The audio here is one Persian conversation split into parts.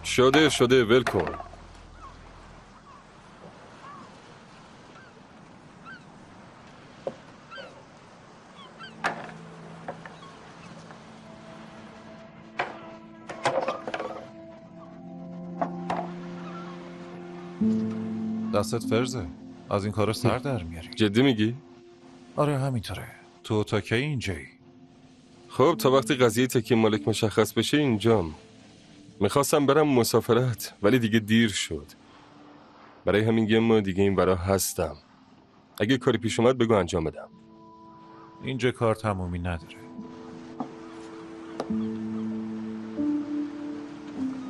شده ول کن. دستت فرزه. از این کارا سر در میاری. جدی میگی؟ آره همینطوره. تو تا کی اینجایی؟ خب تا وقتی قضیه تکیه مالک مشخص بشه اینجام. میخواستم برم مسافرت ولی دیگه دیر شد. برای همین یه ماه دیگه این برا هستم. اگه کاری پیش اومد بگو انجام بدم. اینجا کار تمومی نداره.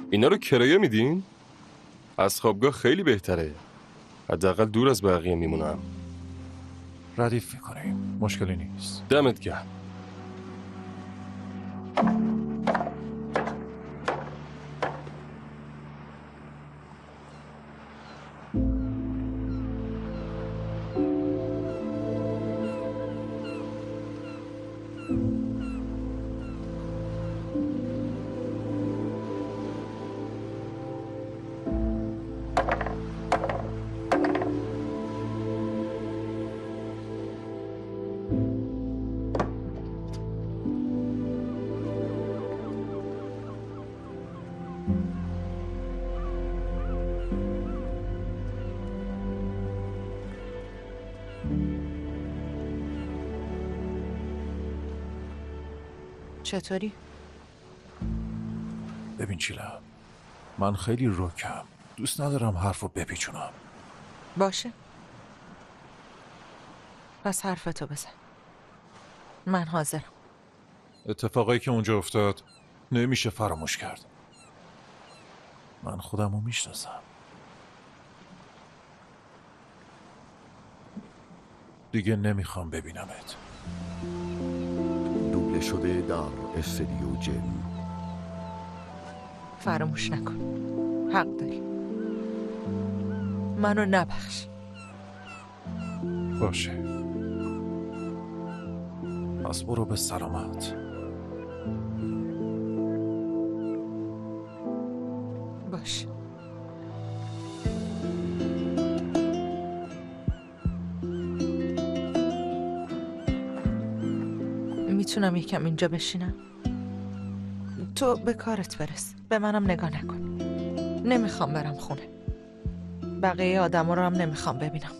اینا رو کرایه میدین؟ از خوابگاه خیلی بهتره. حداقل دور از بقیه میمونم. ردیف میکنیم. مشکلی نیست. دمت گرم. چطوری؟ ببین چیلا، من خیلی روکم. دوست ندارم حرفو بپیچونم. باشه. پس حرفتو بزن. من حاضرم. اتفاقایی که اونجا افتاد نمیشه فراموش کرد. من خودمو میشناسم. دیگه نمیخوام ببینمت. دوبله شده در استودیو جن. فراموش نکن. حق داری. منو نبخش. باشه. پس برو به سلامت. باشه. میتونم یکم اینجا بشینم؟ تو به کارت برس. به منم نگاه نکن. نمیخوام برم خونه. بقیه آدم رو هم نمیخوام ببینم.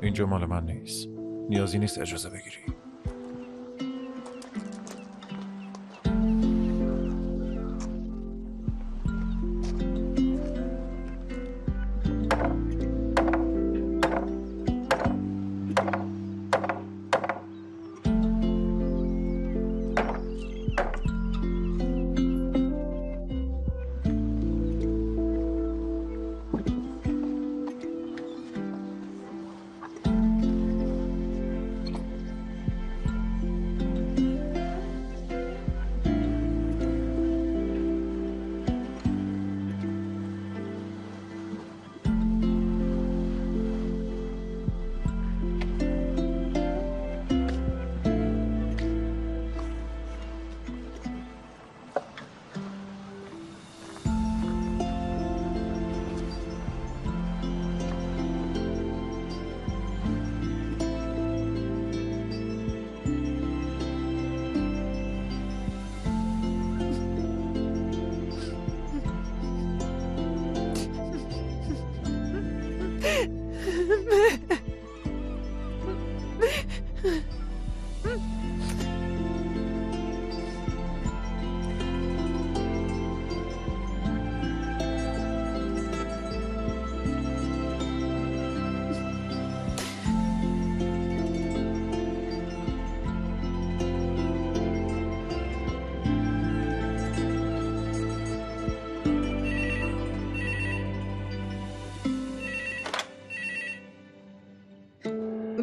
اینجا مال من نیست. نیازی نیست اجازه بگیری.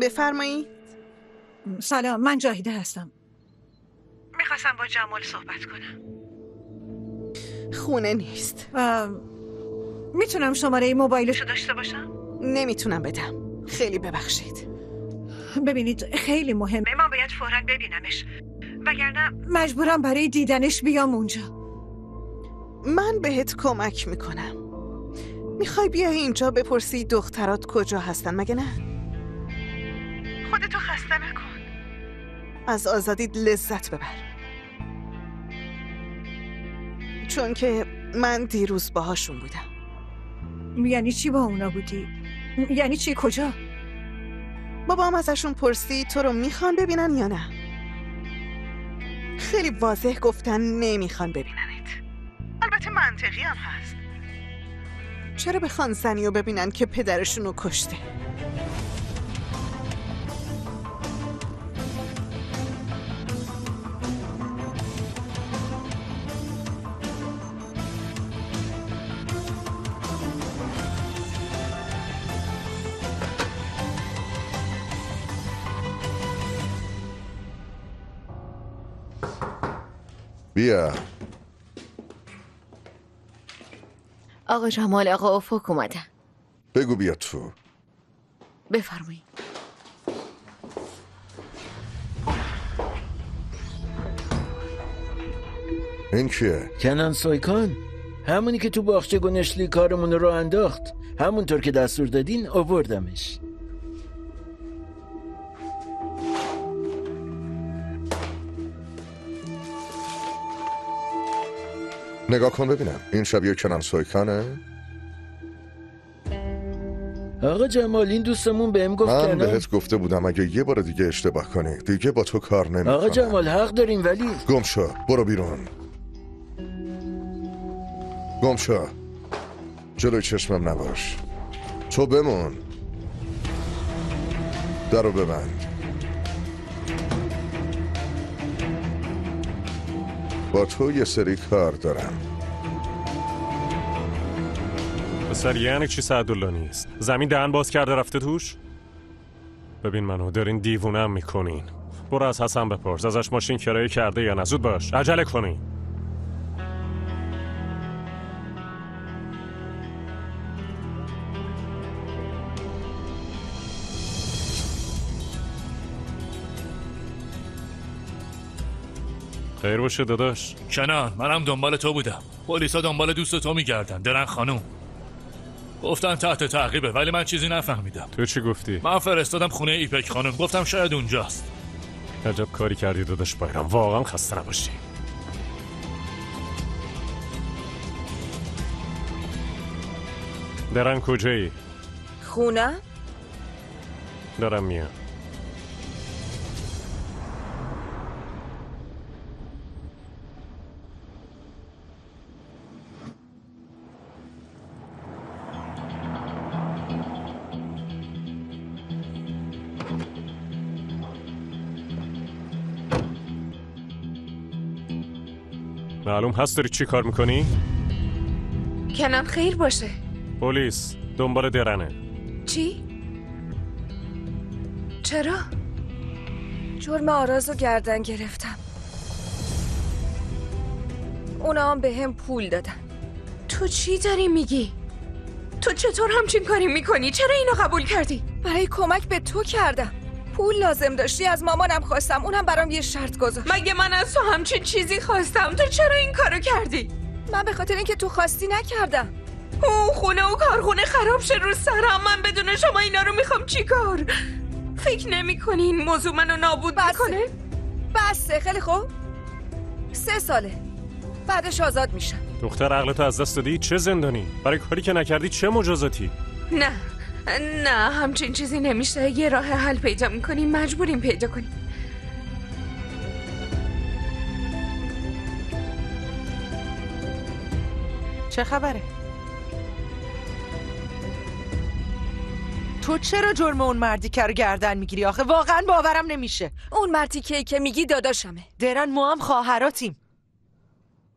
بفرمایید. سلام، من جاهیده هستم. میخواستم با جمال صحبت کنم. خونه نیست. میتونم شماره موبایلشو داشته باشم؟ نمیتونم بدم. خیلی ببخشید. ببینید خیلی مهمه. من باید فوراً ببینمش وگرنه مجبورم برای دیدنش بیام اونجا. من بهت کمک میکنم. میخوای بیای اینجا بپرسی دخترات کجا هستن مگه نه؟ خودتو خسته نکن. از آزادیت لذت ببر. چون که من دیروز باهاشون بودم. یعنی چی با اونا بودی؟ یعنی چی؟ کجا؟ بابام ازشون پرسی تو رو میخوان ببینن یا نه. خیلی واضح گفتن نمیخوان ببیننت. البته منطقی هم هست. چرا بخوان زنی رو ببینن که پدرشون رو کشته؟ بیا. آقا جمال، آقا افق اومدن. بگو بیا تو. بفرمایید. این کیه؟ کنان سویکان، همونی که تو باغچه گنشلی کارمون رو انداخت. همونطور که دستور دادین آوردمش. نگاه کن ببینم این شبیه کنان سویکانه؟ آقا جمال، این دوستمون بهم گفت من کنان. بهت گفته بودم اگه یه بار دیگه اشتباه کنی دیگه با تو کار نمی‌کنم. آقا جمال حق داریم، ولی گم شو، برو بیرون. گم شو، جلوی چشمم نباش. تو بمون. درو ببند. با تو یه سری کار دارم. پسر یعنی چی سعدالله نیست؟ زمین دهن باز کرده رفته توش؟ ببین منو دارین دیوونم میکنین. برو از حسن بپرس ازش ماشین کرایه کرده یا نه. زود باش، عجله کنین. خیر باشه داداش. کنان، منم دنبال تو بودم. پلیسا دنبال دوست تو میگردن. درن خانوم گفتن تحت تعقیبه، ولی من چیزی نفهمیدم. تو چی گفتی؟ من فرستادم خونه ایپک خانم، گفتم شاید اونجاست. عجب کاری کردی داداش بایرام، واقعا خسته نباشی. درن کجایی؟ خونه؟ دارم میام. معلوم هست داری چی کار میکنی؟ کنان خیر باشه. پلیس دنبال درنه. چی؟ چرا؟ جرم آراز رو گردن گرفتم. اونا هم به هم پول دادن. تو چی داری میگی؟ تو چطور همچین کاری میکنی؟ چرا اینو قبول کردی؟ برای کمک به تو کردم. پول لازم داشتی، از مامانم خواستم، اونم برام یه شرط گذاشت. مگه من از تو همچین چیزی خواستم؟ تو چرا این کارو کردی؟ من به خاطر اینکه تو خواستی نکردم. خونه و کارخونه خراب شه رو سرم. من بدون شما اینا رو میخوام چیکار؟ فکر نمی‌کنی این موضوع منو نابود میکنه؟ بسه خیلی خوب. 3 ساله بعدش آزاد میشم. دختر عقلتو از دست دادی؟ چه زندانی؟ برای کاری که نکردی چه مجازاتی؟ نه همچین چیزی نمیشه. یه راه حل پیدا میکنیم. مجبوریم پیدا کنیم. چه خبره؟ تو چرا جرم اون مردی که رو گردن میگیری؟ آخه واقعا باورم نمیشه. اون مردی که میگی داداشمه. درن ما هم خواهراتیم.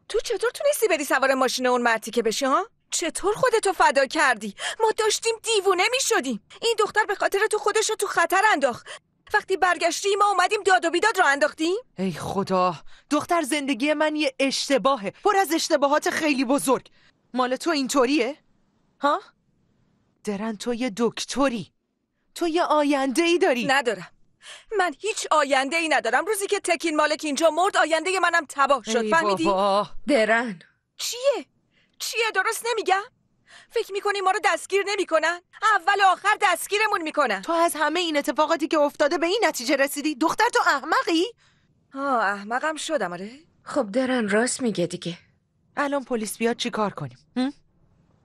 تو چطور تونستی بری سوار ماشین اون مردی که بشی ها؟ چطور خودتو فدا کردی؟ ما داشتیم دیوونه میشدیم. این دختر به خاطر تو خودشو تو خطر انداخت. وقتی برگشتی ما اومدیم داد و بیداد رو انداختیم. ای خدا، دختر زندگی من یه اشتباهه، پر از اشتباهات خیلی بزرگ. مال تو اینطوریه؟ ها؟ درن تو یه دکتری، تو یه آینده ای داری. ندارم، من هیچ آینده ای ندارم. روزی که تکین مالک اینجا مرد آینده منم تباه شد. فهمیدی؟ بابا. درن چیه؟ چیه درست نمیگم؟ فکر میکنی ما رو دستگیر نمیکنن؟ اول آخر دستگیرمون میکنن. تو از همه این اتفاقاتی که افتاده به این نتیجه رسیدی؟ دختر تو احمقی؟ احمقم شدم آره. خب درن راست میگه دیگه. الان پلیس بیاد چی کار کنیم؟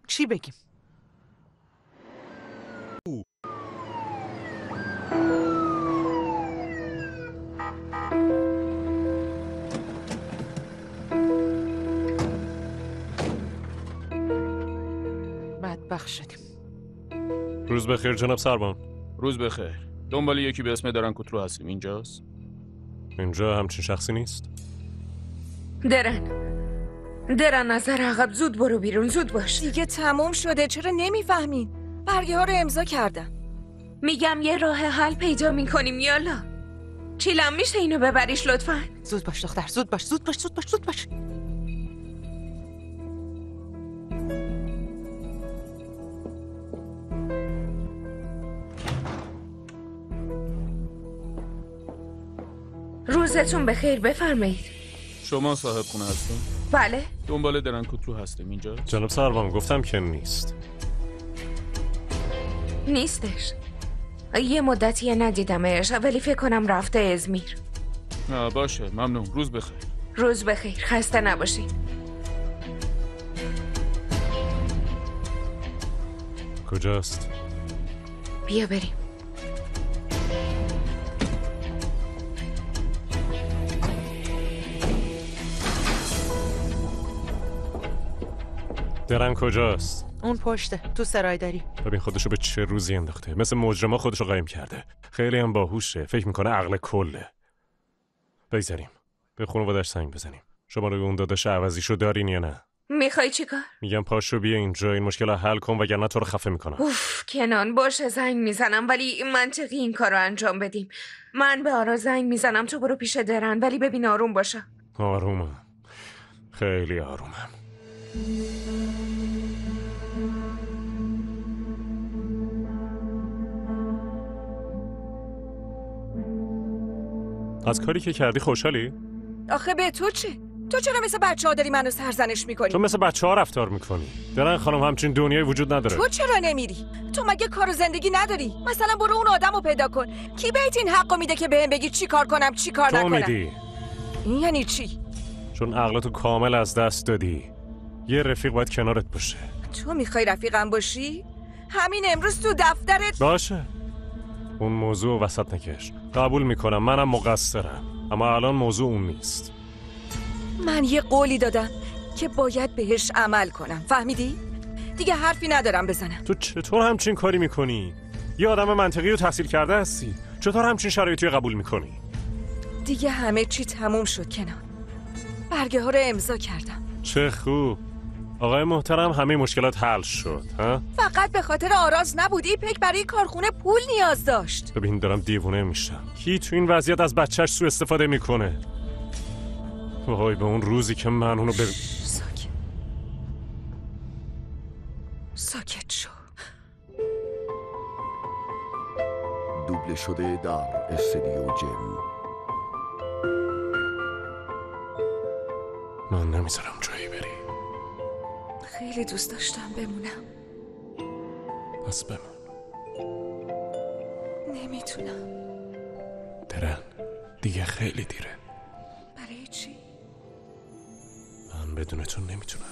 چی بگیم؟ بدبخت شدیم. روز بخیر جناب سربان. روز بخیر. دنبال یکی به اسم درن کوترو هستیم. اینجاست؟ اینجا همچین شخصی نیست. درن نظر عقب، زود برو بیرون، زود باش. دیگه تموم شده، چرا نمیفهمین؟ برگه ها رو امضا کردم. میگم یه راه حل پیدا میکنیم. یالا چیلم میشه اینو ببریش لطفا. زود باش دختر، زود باش، زود باش، زود باش، زود باش. روزتون بخیر، بفرمایید. شما صاحب خونه هستین؟ بله. دنبال درن کوترو هستیم. اینجا؟ جناب سربان گفتم که نیست. نیستش. یه مدتیه ندیدمش، ولی فکر کنم رفته ازمیر. باشه، ممنون. روز بخیر. روز بخیر، خسته نباشی. کجاست؟ بیا بریم. درن کجاست؟ اون پشته، تو سرایداری. ببین خودشو به چه روزی انداخته. مثل مجرما خودشو قایم کرده. خیلی هم باهوشه. فکر میکنه عقل کله. بگذاریم. به خانواده‌اش زنگ بزنیم. شماره اون داداش عوضیشو دارین یا نه؟ میخوای چیکار؟ میگم پاشو بیا اینجا، این مشکل رو حل کن وگرنه تو رو خفه میکنم. اوف کنان، باشه زنگ میزنم، ولی منطقی این کار رو انجام بدیم. من به آرا زنگ میزنم، تو برو پیش درن، ولی ببین آروم باشه. آرومم. خیلی آرومم. از کاری که کردی خوشحالی؟ آخه به تو چه؟ تو چرا مثل بچه ها داری منو سرزنش میکنی؟ تو مثل بچه ها رفتار میکنی. درن خانم همچین دنیایی وجود نداره. تو چرا نمیری؟ تو مگه کار و زندگی نداری؟ مثلا برو اون آدمو پیدا کن. کی بهت این حقو میده که بهم بگی چی کار کنم چی کار نکنم؟ تو میدی. این یعنی چی؟ چون عقلتو کامل از دست دادی. یه رفیق باید کنارت باشه. تو میخوای رفیقم باشی؟ همین امروز تو دفترت باشه. اون موضوع وسط نکش. قبول میکنم منم مقصرم، اما الان موضوع اون نیست. من یه قولی دادم که باید بهش عمل کنم، فهمیدی؟ دیگه حرفی ندارم بزنم. تو چطور همچین کاری میکنی؟ یه آدم منطقی و تحصیل کرده هستی، چطور همچین شرایطی قبول میکنی؟ دیگه همه چی تموم شد کنان. برگه ها رو امضا کردم. چه خوب. آقای محترم همه مشکلات حل شد ها؟ فقط به خاطر آراز نبود. ایپک برای کارخونه پول نیاز داشت. ببین دارم دیوونه میشم. کی تو این وضعیت از بچهش سوء استفاده میکنه؟ وای به اون روزی که من اونو ساکت شو. دوبله شده در استودیو جم. من نمیذارم جایی بری. خیلی دوست داشتم بمونم. پس بمون. نمیتونم. درن دیگه خیلی دیره. برای چی؟ من بدون تو نمیتونم.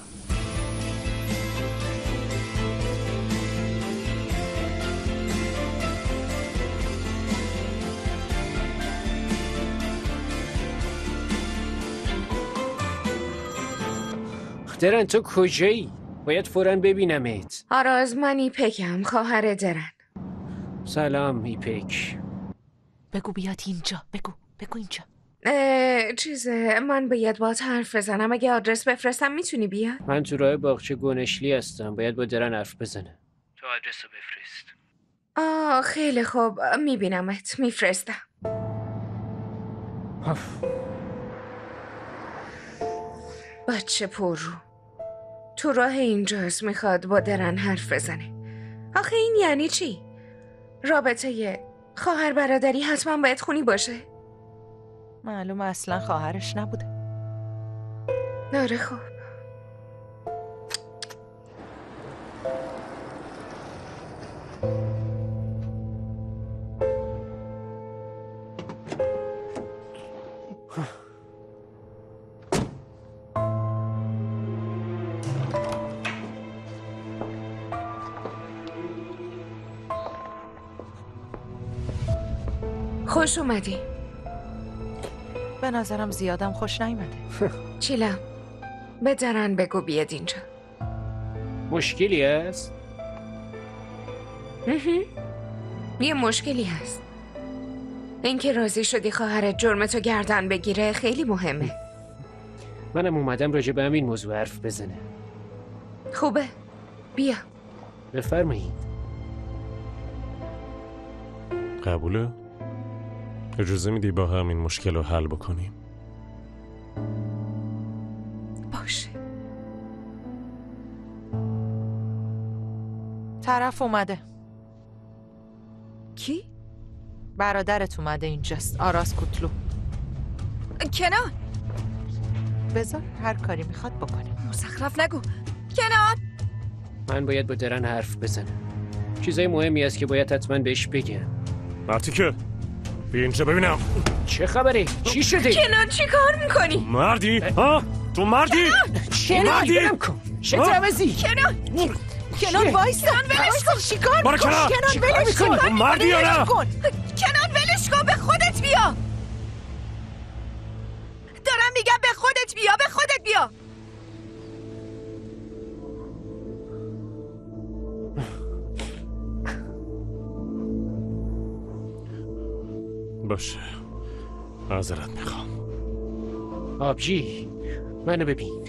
درن تو کجایی؟ باید فوراً ببینمت. آراز من ایپکم، خواهر درن. سلام ایپک. بگو بیاد اینجا. بگو اینجا. من باید با حرف بزنم. اگه آدرس بفرستم میتونی بیاد؟ من تو راه باغچه گونشلی هستم. باید با درن حرف بزنم. تو آدرس رو بفرست. خیلی خوب، میبینمت. میفرستم. بچه پررو تو راه اینجاست، میخواد با درن حرف بزنه. آخه این یعنی چی؟ رابطه خواهر برادری حتما باید خونی باشه. معلومه اصلا خواهرش نبوده. آره خب. خوش اومدی. به نظرم زیادم خوش نیومده. چیلا به درن بگو بیاد اینجا. مشکلی هست؟ یه مشکلی هست. اینکه راضی شدی خواهرت جرمتو گردن بگیره خیلی مهمه. منم اومدم راجع به همین موضوع حرف بزنه. خوبه، بیا. بفرمایید. قبوله؟ اجازه میدی با همین مشکل رو حل بکنیم؟ باشه. طرف اومده. کی؟ برادرت اومده اینجاست، آراس کوتلو. کنان بذار هر کاری میخواد بکنه. مزخرف نگو. کنان من باید با درن حرف بزنم. چیزای مهمی است که باید حتما بهش بگم. مرتیکه بیا اینجا ببینم. چه خبره؟ چی شده؟ کنان چی کار میکنی؟ مردی؟ ها؟ تو مردی؟ کنان برم کن. شترمزی. کنان وایسا. ولش کن. چیکار برو کنار. کنان ولش کن. مردی یا نه؟ کنان ولش کن. به خودت بیا. دارم میگم به خودت بیا. به خودت بیا. باشه، معذرت میخوام. آبجی منو ببین.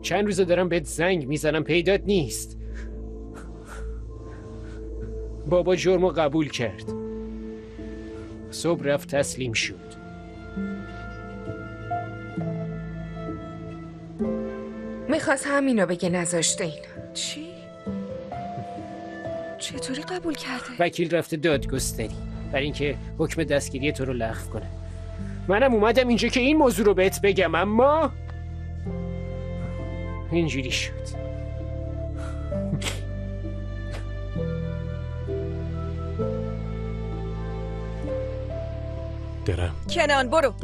چند روزه دارم بهت زنگ میزنم پیدات نیست. بابا جرمو قبول کرد. صبح رفت تسلیم شد. میخواست همینو بگه نذاشته این. چی؟ چطوری قبول کرده؟ وکیل رفته دادگستری برای اینکه حکم دستگیری تو رو لغو کنه. منم اومدم اینجا که این موضوع رو بهت بگم، اما اینجوری شد. درم کنان برو.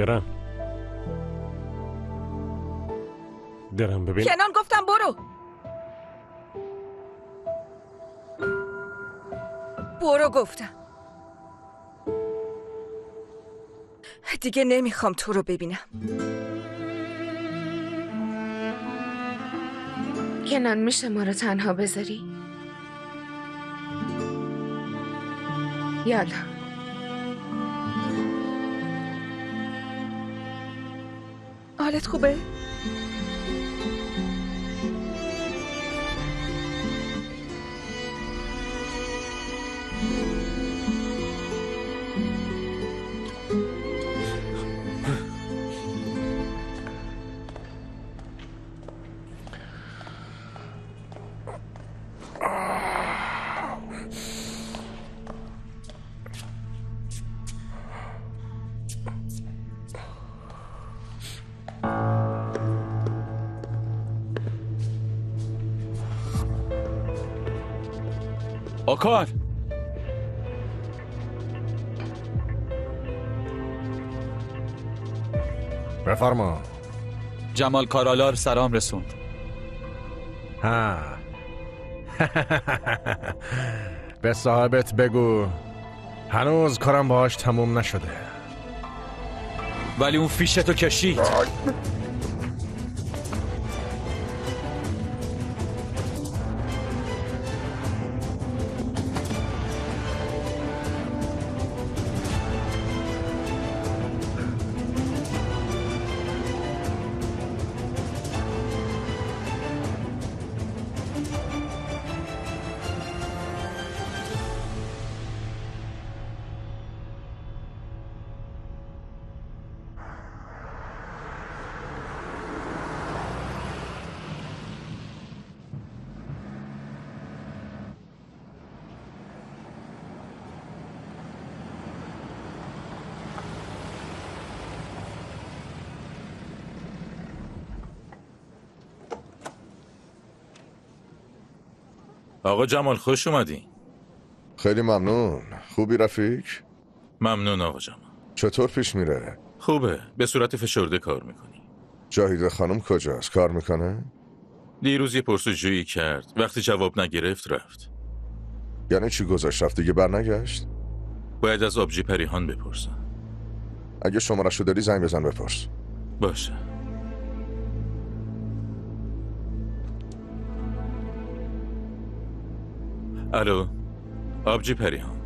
درم ببین. کنان گفتم برو. برو گفتم. دیگه نمیخوام تو رو ببینم. کنان میشه ما رو تنها بذاری؟ یالا. حالت خوبه؟ آکار بفرما. جمال کارالار سلام رسوند. ها به صاحبت بگو هنوز کارم باهاش تموم نشده. ولی اون فیشتو کشید. آقا جمال خوش اومدی. خیلی ممنون. خوبی رفیق؟ ممنون آقا جمال. چطور پیش میره؟ خوبه، به صورت فشرده کار میکنی. جاهید خانم کجاست؟ کار میکنه؟ دیروز یه پرسجویی کرد، وقتی جواب نگرفت رفت. یعنی چی گذاشت رفت دیگه برنگشت؟ باید از آبجی پریهان بپرسم. اگه شماره‌شو داری زنگ بزن بپرس. باشه. الو، آبجی پریهان.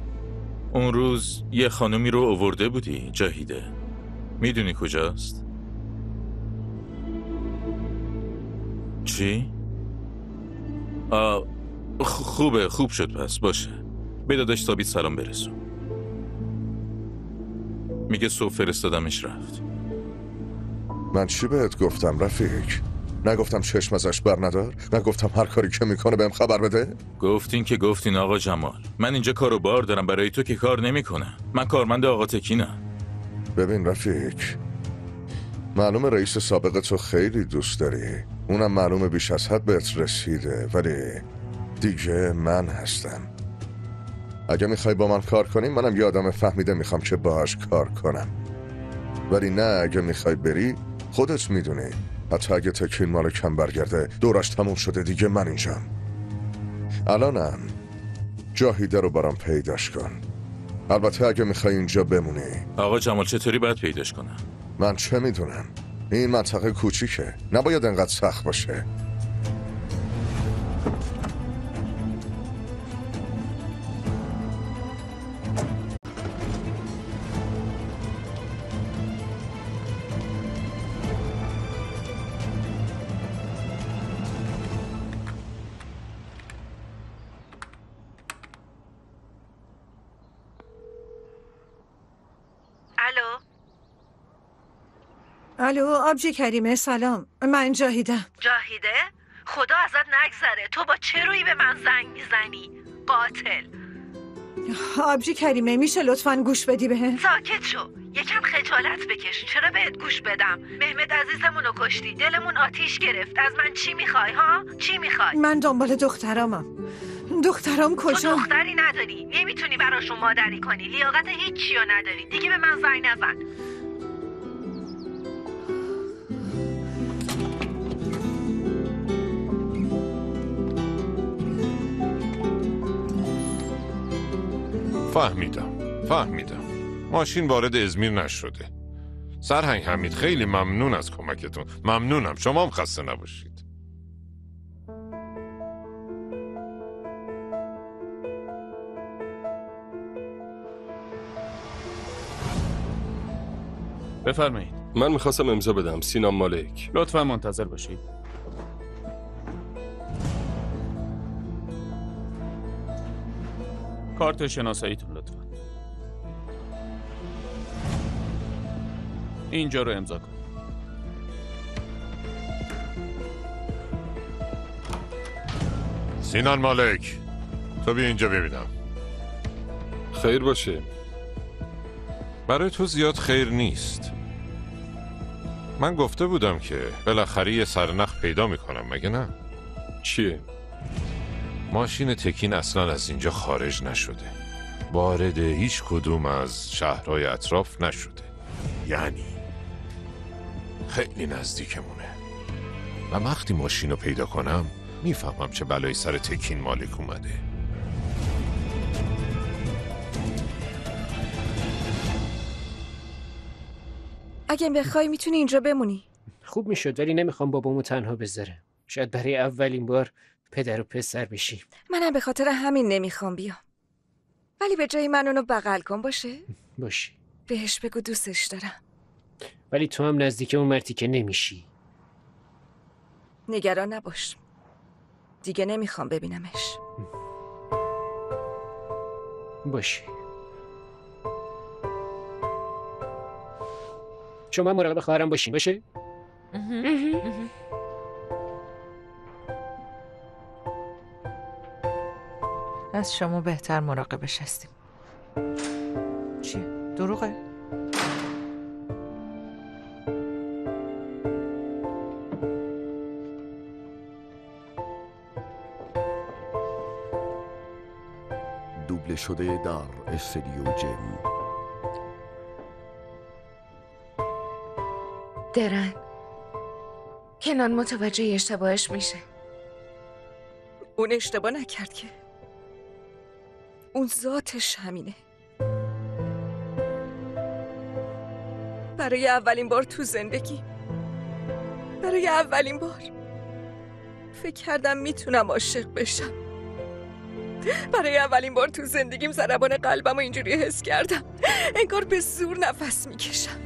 اون روز یه خانومی رو آورده بودی، جاهیده. میدونی کجاست؟ چی؟ خوب شد پس، باشه. به داداش ثابت سلام برسون. میگه صبح فرستادمش رفت. من چی بهت گفتم رفیق؟ نگفتم چشم ازش بر ندار؟ نگفتم هر کاری که میکنه بهم خبر بده؟ گفتین که گفتین آقا جمال. من اینجا کارو بار دارم، برای تو که کار نمیکنم. من کارمند آقا تکینم. ببین رفیق، معلومه رئیس سابق تو خیلی دوست داری، اونم معلومه بیش از حد بهت رسیده، ولی دیگه من هستم. اگه میخوای با من کار کنی، منم یه آدم فهمیده میخوام که باهاش کار کنم. ولی نه، اگه میخوای بری خودت میدونی، حتی اگه تکین مال کم برگرده دوراش تموم شده، دیگه من اینجام. الانم جاهیده رو برام پیداش کن. البته اگه میخوای اینجا بمونی. آقا جمال چطوری باید پیداش کنم؟ من چه میدونم، این منطقه کوچیکه، نباید انقدر سخت باشه. الو آبجی کریمه، سلام. من جاهیدم. جاهیده؟ خدا ازت نگذره، تو با چه رویی به من زنگ میزنی؟ قاتل. آبجی کریمه میشه لطفاً گوش بدی بهم؟ ساکت شو، یکم خجالت بکش. چرا بهت گوش بدم؟ مهمد عزیزمونو کشتی، دلمون آتیش گرفت. از من چی میخوای ها؟ چی میخوای؟ من دنبال دخترامم. دخترام کجا؟ تو دختری نداری، نمیتونی براشون مادری کنی، لیاقت هیچیو نداری. دیگه به من زنگ نزن. فهمیدم. ماشین وارد ازمیر نشده. سرهنگ حمید، خیلی ممنون از کمکتون. ممنونم. شما هم خسته نباشید. بفرمایید. من میخواستم امضا بدم. سینان مالک. لطفا منتظر باشید. کارت شناساییتون لطفا. اینجا رو امضا کن. سینان مالک، تو بیا اینجا ببینم. خیر باشه. برای تو زیاد خیر نیست. من گفته بودم که بالاخره یه سرنخ پیدا میکنم، مگه نه؟ چیه؟ ماشین تکین اصلا از اینجا خارج نشده، وارد هیچ کدوم از شهرهای اطراف نشده. یعنی خیلی نزدیکمونه و وقتی ماشین رو پیدا کنم میفهمم چه بلایی سر تکین مالک اومده. اگه بخوای میتونی اینجا بمونی. خوب میشد، ولی نمیخوام بابامو تنها بذارم. شاید برای اولین بار پدر و پسر بشیم. منم به خاطر همین نمیخوام بیام. ولی به جای من اونو بغل کن باشه؟ باشه. بهش بگو دوستش دارم. ولی تو هم نزدیک اون مرتی که نمیشی. نگران نباش. دیگه نمیخوام ببینمش. باشه. شما مراقب خواهرم باشین، باشه؟ از شما بهتر مراقبش هستیم. چیه؟ دروغه؟ دوبله شده در استودیو جم. درن کنان متوجه اشتباهش میشه. اون اشتباه نکرد که. اون ذاتش همینه. برای اولین بار تو زندگی، برای اولین بار فکر کردم میتونم عاشق بشم. برای اولین بار تو زندگیم ضربان قلبم رو اینجوری حس کردم انگار به زور نفس میکشم.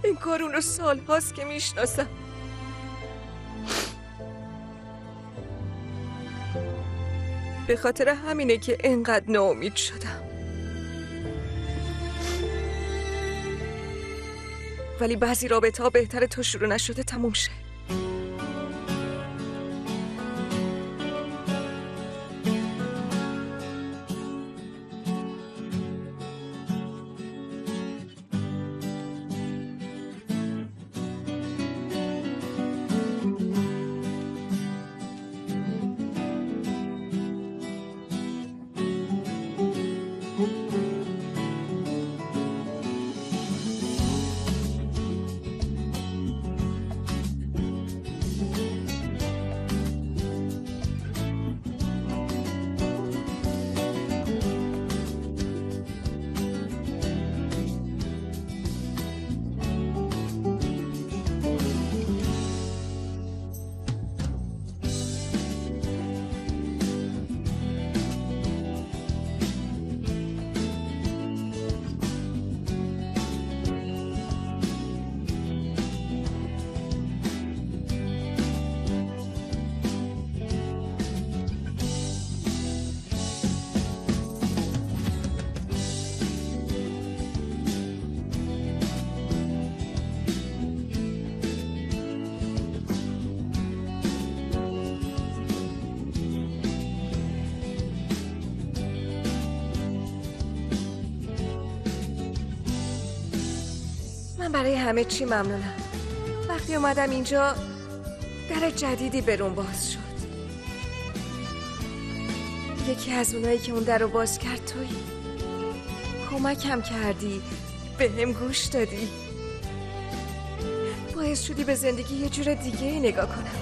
انگار اون رو سال هاست که میشناسم. به خاطر همینه که انقدر ناامید شدم. ولی بعضی رابطه ها بهتره تا شروع نشده تموم شه. من برای همه چی ممنونم. وقتی اومدم اینجا در جدیدی برام باز شد. یکی از اونایی که اون در رو باز کرد تویی. کمکم کردی، به هم گوش دادی، باعث شدی به زندگی یه جور دیگه نگاه کنم.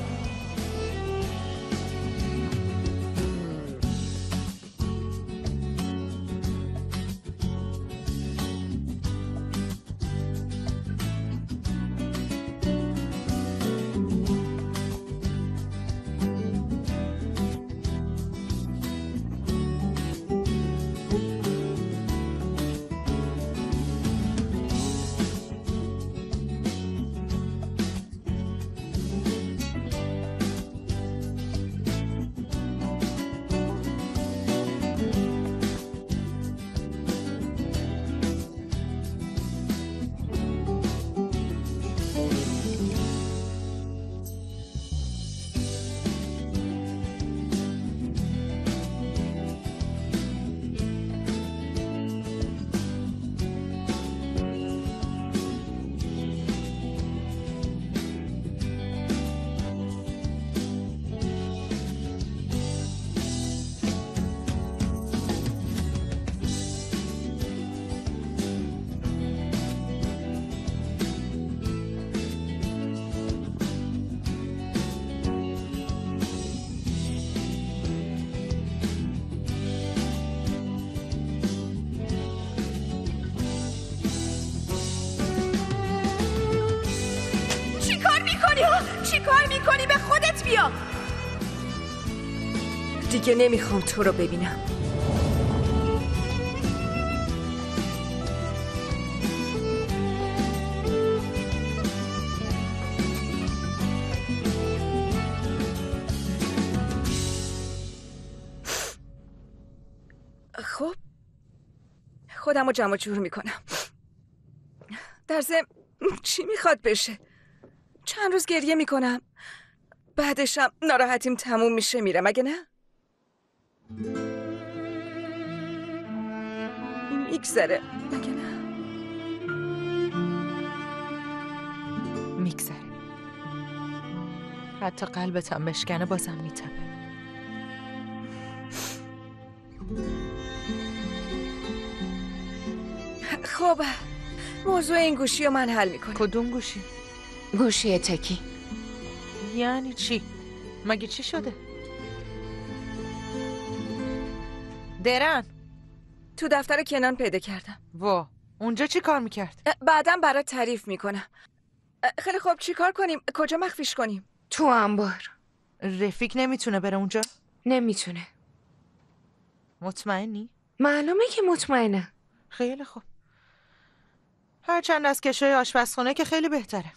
چی کار میکنی؟ به خودت بیا. دیگه نمیخوام تو رو ببینم. خب خودم رو جمع جور میکنم. در ضمن چی میخواد بشه؟ چند روز گریه میکنم، بعدشم ناراحتیم تموم میشه میره، مگه نه؟ میگذره مگه نه؟ میگذره. حتی قلبت هم بشکنه بازم میتپه. خب موضوع این گوشی رو من حل میکنم. کدوم گوشی؟ گوشی تکی. یعنی چی؟ مگه چی شده؟ درن تو دفتر کنان پیدا کردم. وا، اونجا چی کار میکرد؟ بعدم برات تعریف میکنم. خیلی خوب چی کار کنیم؟ کجا مخفیش کنیم؟ تو انبار. رفیق نمیتونه بره اونجا؟ نمیتونه. مطمئنی؟ معلومه که مطمئنه. خیلی خوب. هرچند از کشوی آشپزخونه که خیلی بهتره.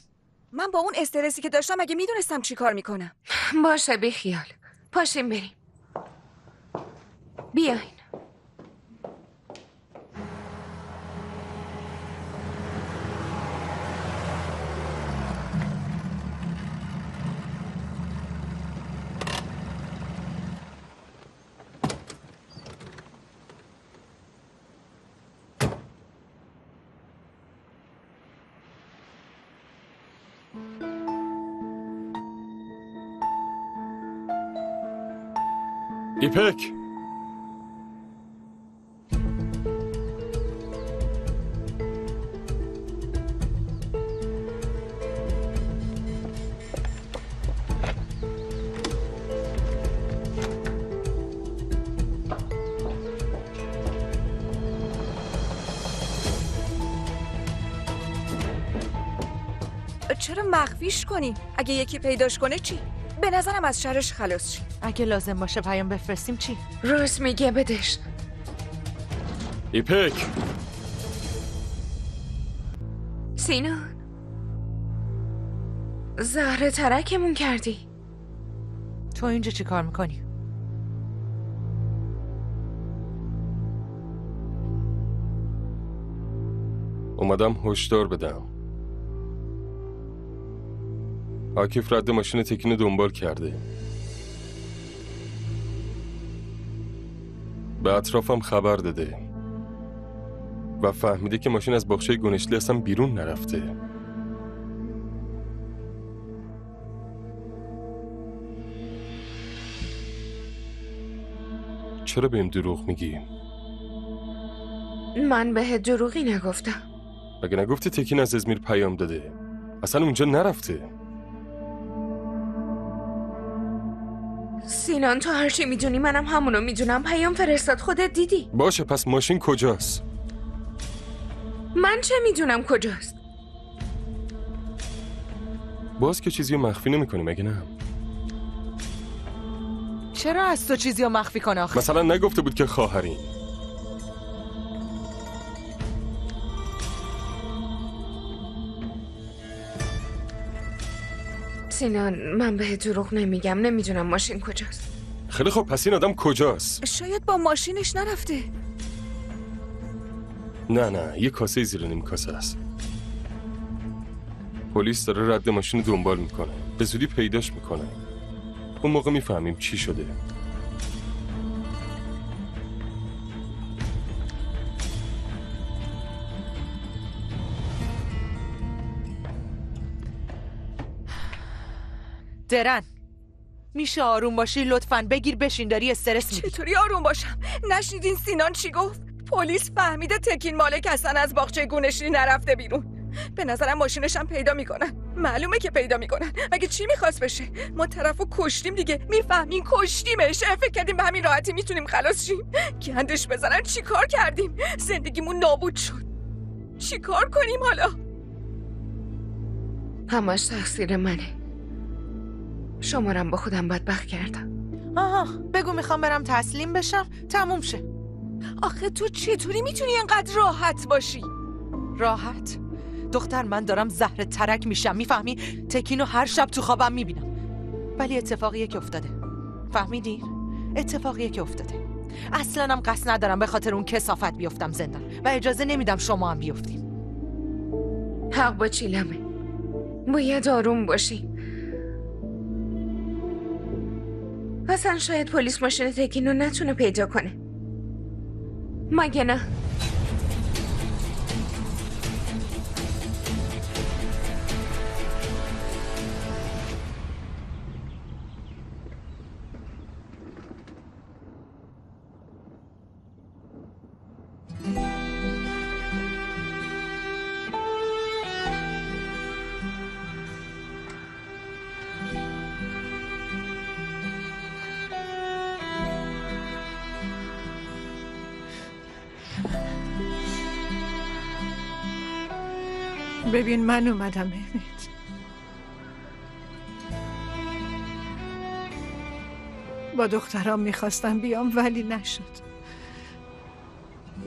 من با اون استرسی که داشتم اگه میدونستم چی کار میکنم. باشه بیخیال. پاشیم بریم. بیاین. ایپک، چرا مخفیش کنی؟ اگه یکی پیداش کنه چی؟ به نظرم از شرش خلاص شی. اگه لازم باشه پیام بفرستیم چی؟ روز میگه بدش. ایپک، سینان، زهره ترکمون کردی. تو اینجا چی کار میکنی؟ اومدم هشدار بدم. عاکف رد ماشین تکین دنبال کرده. به اطرافم خبر داده و فهمیده که ماشین از باغچه گنشلی اصلا بیرون نرفته. چرا بهم دروغ میگی؟ من به دروغی نگفتم. مگه نگفتی تکین از ازمیر پیام داده؟ اصلا اونجا نرفته. سینان تو هرچی میدونی منم همونو میدونم. پیام فرستاد، خودت دیدی. باشه، پس ماشین کجاست؟ من چه میدونم کجاست؟ باز که چیزی رو مخفی نمی‌کنی مگه نه؟ چرا از تو چیزی رو مخفی کنه آخه؟ مثلا نگفته بود که خواهرین. سینان من به دروغ نمیگم. نمیدونم ماشین کجاست. خیلی خب، پس این آدم کجاست؟ شاید با ماشینش نرفته. نه، یه کاسه زیر نیم کاسه است. پلیس داره رد ماشین دنبال میکنه. به زودی پیداش میکنه. اون موقع میفهمیم چی شده. درن، میشه آروم باشی لطفاً؟ بگیر بشین، داری استرس میگیری. چطوری آروم باشم؟ نشنیدین سینان چی گفت؟ پلیس فهمیده تکین مالک اصلا از باغچه گونشلی نرفته بیرون. به نظرم ماشینش هم پیدا میکنن. معلومه که پیدا میکنن. مگه چی میخواست بشه؟ ما طرفو کشتیم دیگه. میفهمین کشتیمش. فکر کردیم به همین راحتی میتونیم خلاص شیم؟ گندش بزنن چی کار کردیم؟ زندگیمون نابود شد. چی کار کنیم حالا؟ همش تقصیر منه. شمارم با خودم بدبخت کردم. آها، بگو میخوام برم تسلیم بشم تموم شه. آخه تو چطوری میتونی اینقدر راحت باشی؟ راحت؟ دختر، من دارم زهره ترک میشم، میفهمی؟ تکینو هر شب تو خوابم میبینم. ولی اتفاقیه که افتاده. فهمیدی؟ اتفاقیه که افتاده. اصلا هم قصد ندارم به خاطر اون کثافت بیفتم زندان و اجازه نمیدم شما هم بیفتیم. حق با چیلمه. باید آروم باشی. اصلا شاید پلیس ماشین تکینو نتونه پیدا کنه. مگه نه؟ ببین من اومدم مهمت. با دخترام میخواستم بیام ولی نشد.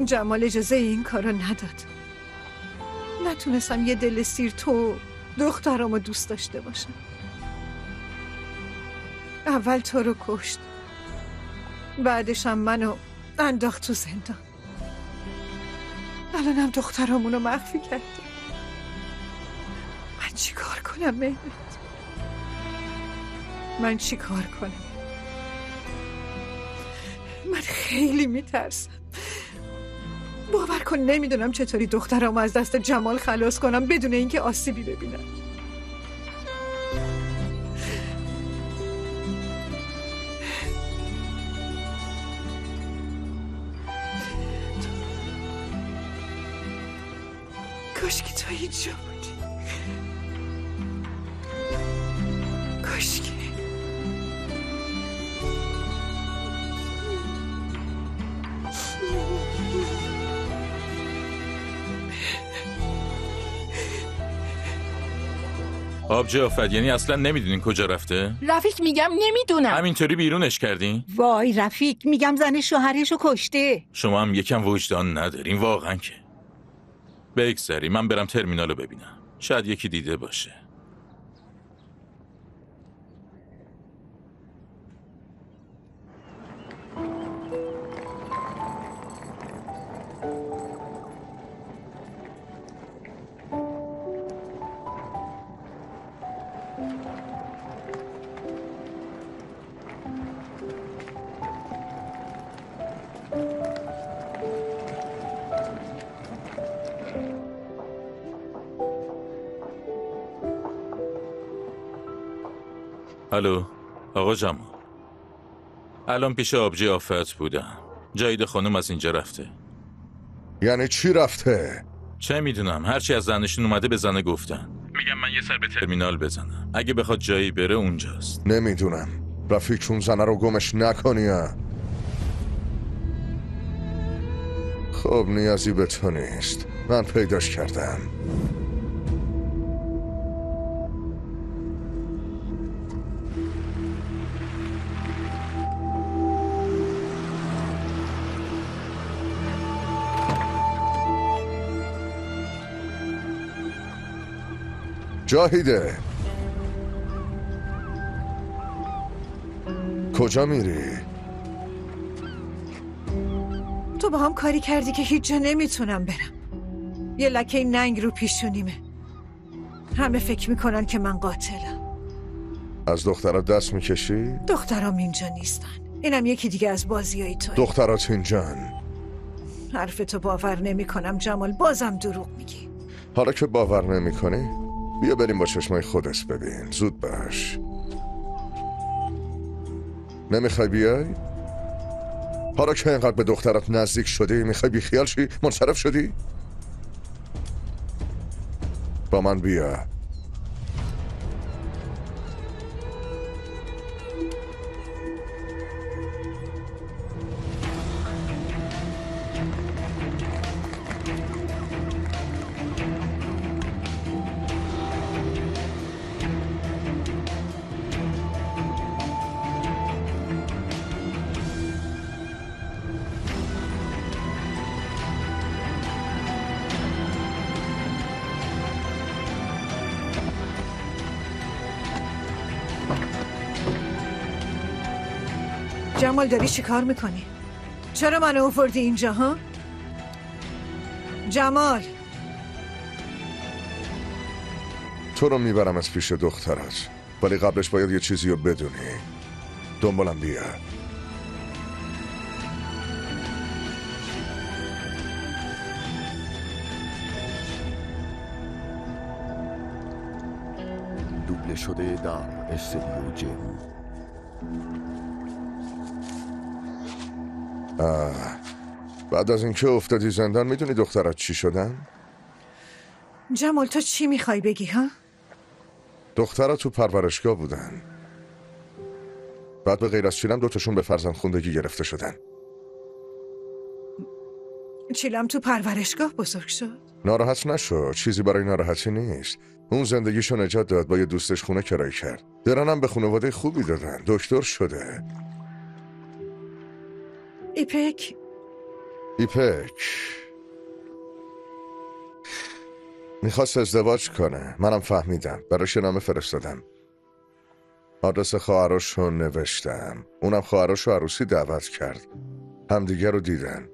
جمال اجازه این کارو نداد. نتونستم یه دل سیر تو دخترامو دوست داشته باشم. اول تو رو کشت، بعدشم منو انداخت تو زندان. الانم دخترامونو مخفی کرد. من چی کار کنم مهمت؟ من چی کار کنم؟ من خیلی میترسم. باور کن نمیدونم چطوری دخترامو از دست جمال خلاص کنم بدون اینکه آسیبی ببینم. کاشکی تو اینجا بودی. کاشکی. آبجی آفت، یعنی اصلا نمیدونین کجا رفته؟ رفیق میگم نمیدونم. همینطوری بیرونش کردین؟ وای رفیق میگم زن شوهرشو کشته. شما هم یکم وجدان ندارین واقعا که. بگذاری من برم ترمینالو ببینم، شاید یکی دیده باشه. الو آقا جمال، الان پیش آبجی آفت بودم. جاید خانم از اینجا رفته. یعنی چی رفته؟ چه میدونم، هرچی از زنشون اومده به زنه گفتن. میگم من یه سر به ترمینال بزنم، اگه بخواد جایی بره اونجاست. نمیدونم رفیق، چون زنه رو گمش نکنی. خب نیازی به تو نیست، من پیداش کردم. جاهیده کجا میری؟ تو با هم کاری کردی که هیچ جا نمیتونم برم. یه لکه ننگ رو پیشونیمه. همه فکر میکنن که من قاتلم. از دخترات دست میکشی؟ دخترام اینجا نیستن. اینم یکی دیگه از بازیای توی. دخترات اینجان. حرف تو باور نمیکنم جمال، بازم دروغ میگی. حالا که باور نمیکنی بیا بریم با چشمای خودت ببین. زود باش. نمیخوای بیای؟ حالا که اینقدر به دخترات نزدیک شدی میخوای بی خیال شی؟ منصرف شدی؟ با من بیا. جمال داری چی کار میکنی؟ چرا منو آوردی اینجا ها؟ جمال تو رو میبرم از پیش دخترت، ولی قبلش باید یه چیزی رو بدونی. دنبالم بیا. دوبله شده در استودیو جیم. بعد از اینکه افتادی زندان میدونی دخترات چی شدن؟ جمال تو چی میخوای بگی ها؟ دخترات تو پرورشگاه بودن، بعد به غیر از چیلم دوتاشون به فرزندخوندگی گرفته شدن. چیلم تو پرورشگاه بزرگ شد؟ ناراحت نشو، چیزی برای ناراحتی نیست. اون زندگیشو نجات داد، با یه دوستش خونه کرایه کرد. درنم به خانواده خوبی دادن، دکتر شده. ایپک میخواست ازدواج کنه، منم فهمیدم، براش نامه فرستادم. آدرس خواهراشو نوشتم، اونم خواهراشو عروسی دعوت کرد. همدیگه رو دیدن.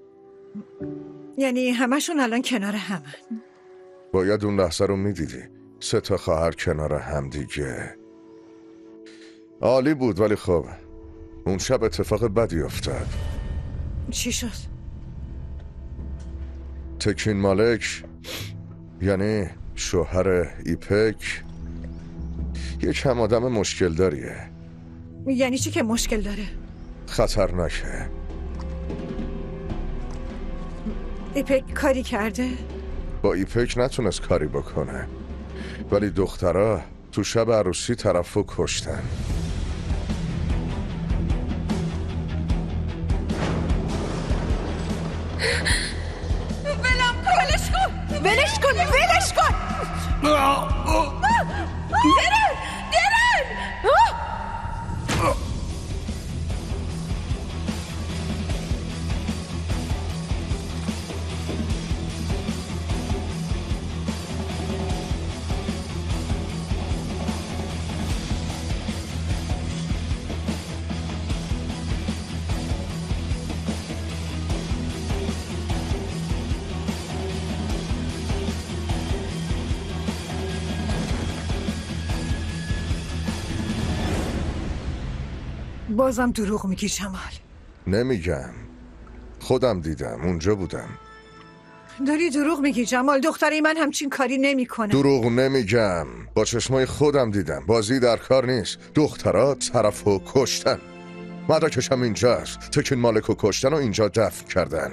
یعنی همشون الان کنار همن؟ باید اون لحظه رو میدیدی، 3 خواهر کنار همدیگه. عالی بود، ولی خب اون شب اتفاق بدی افتاد. چی شد؟ تکین مالک، یعنی شوهر ایپک، یکم آدم مشکل داریه. یعنی چی که مشکل داره؟ خطرناکه. ایپک کاری کرده؟ با ایپک نتونست کاری بکنه، ولی دخترها تو شب عروسی طرفو کشتن. ولش کن درن بازم دروغ میگی جمال. نمیگم، خودم دیدم، اونجا بودم. داری دروغ میگی جمال، دختری من همچین کاری نمیکنه. دروغ نمیگم، با چشمای خودم دیدم، بازی در کار نیست. دخترها طرفو کشتن. مدرکشم اینجاست، تکین مالکو کشتن و اینجا دفن کردن.